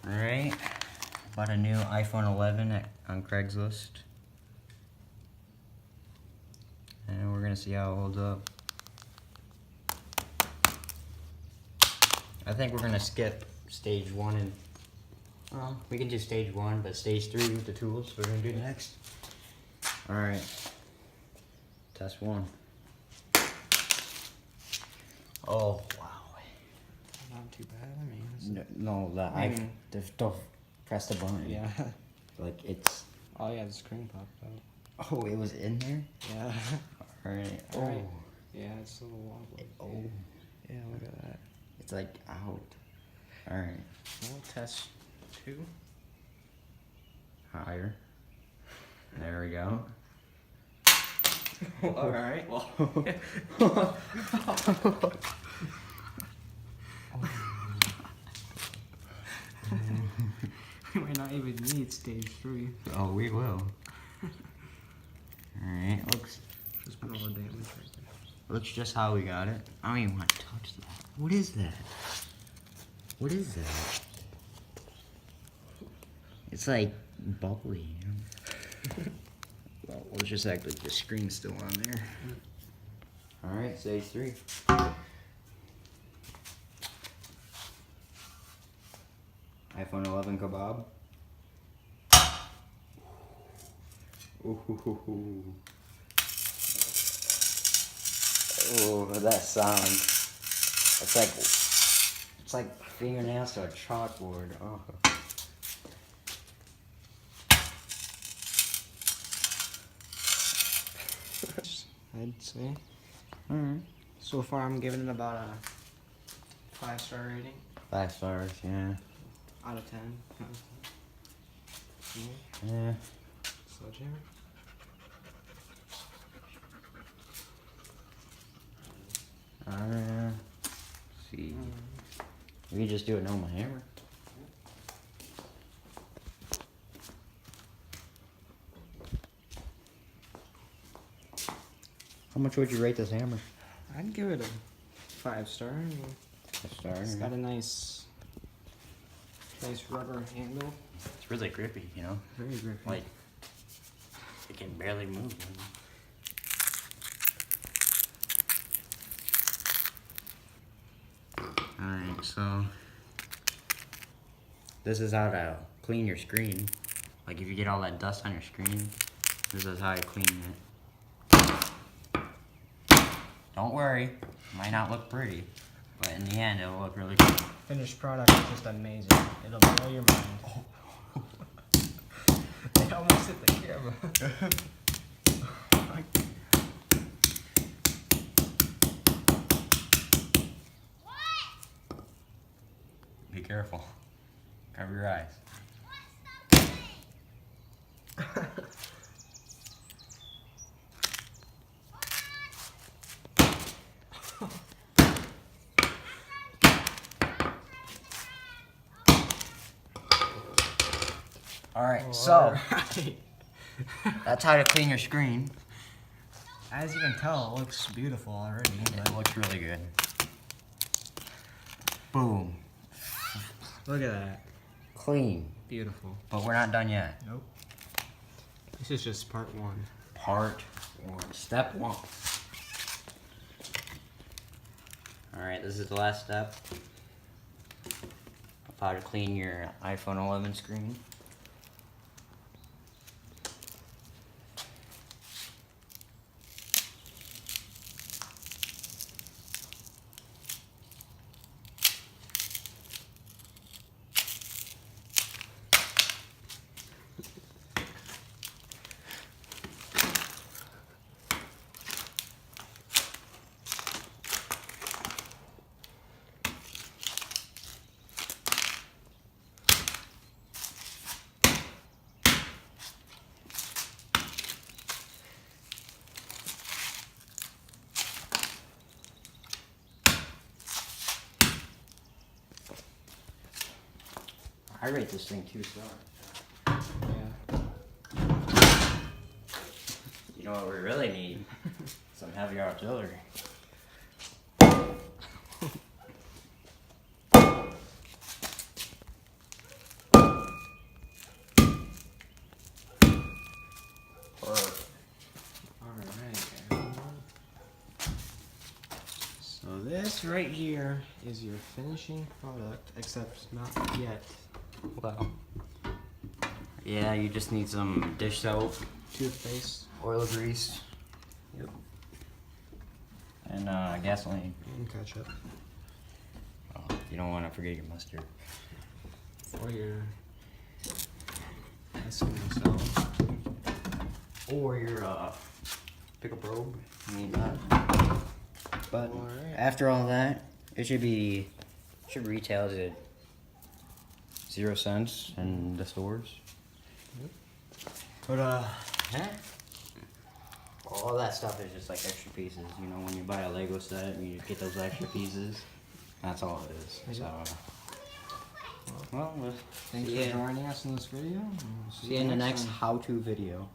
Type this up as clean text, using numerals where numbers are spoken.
Alright, bought a new iPhone 11 on Craigslist. And we're gonna see how it holds up. I think we're gonna skip stage 1 and... Well, we can do stage 1, but stage 3 with the tools we're gonna do next. Alright. Test 1. Oh, wow. Not too bad, I mean. No, don't press the button. Yeah. Like, it's... Oh yeah, the screen popped out. Oh, it was in there? Yeah. Alright. Oh. Alright. Yeah, it's a little wobbly. Oh. Yeah, look at that. It's like out. Alright. Well, test 2. Higher. There we go. Alright, well. We might not even need stage 3. Oh, we will. Alright, looks Just put all the damage right there. looks just how we got it. I don't even want to touch that. What is that? What is that? It's like bubbly. Well, we'll just act like the screen's still on there. Alright, stage 3. iPhone 11 kebab. Ooh. Oh, that sound. It's like fingernails to a chalkboard. Oh. I'd say. Alright. So far, I'm giving it about a 5-star rating 5 stars, yeah. out of 10. Yeah. Sledgehammer. See. We can just do it no my hammer. How much would you rate this hammer? I'd give it a 5-star. 5 stars. It's got a nice rubber handle. It's really grippy, you know? Very grippy. Like, it can barely move. Alright, so this is how to clean your screen. Like if you get all that dust on your screen, this is how you clean it. Don't worry, it might not look pretty, but in the end it'll look really good. Finished product is just amazing. It'll blow your mind. Oh. They almost hit the camera. Be careful. Cover your eyes. Alright, so that's how to clean your screen. As you can tell, it looks beautiful already. It looks really good. Boom. Look at that. Clean. Beautiful. But we're not done yet. Nope. This is just part 1. Part 1. Step 1. Alright, this is the last step of how to clean your iPhone 11 screen. I rate this thing 2 stars. Yeah. You know what we really need? Some heavy artillery. this right here is your finishing product, except not yet. Well, yeah, you just need some dish soap, Toothpaste oil grease, yep, and gasoline. and ketchup. Oh, you don't want to forget your mustard. Or your salad. Or your pickle probe. You need that. But Alright. after all that, it should retail at 0 cents in the stores. But Yeah. All that stuff is just like extra pieces. You know, when you buy a Lego set and you get those extra pieces, that's all it is. So, well, thanks see for ya. joining us in this video. And we'll See you in the next how-to video.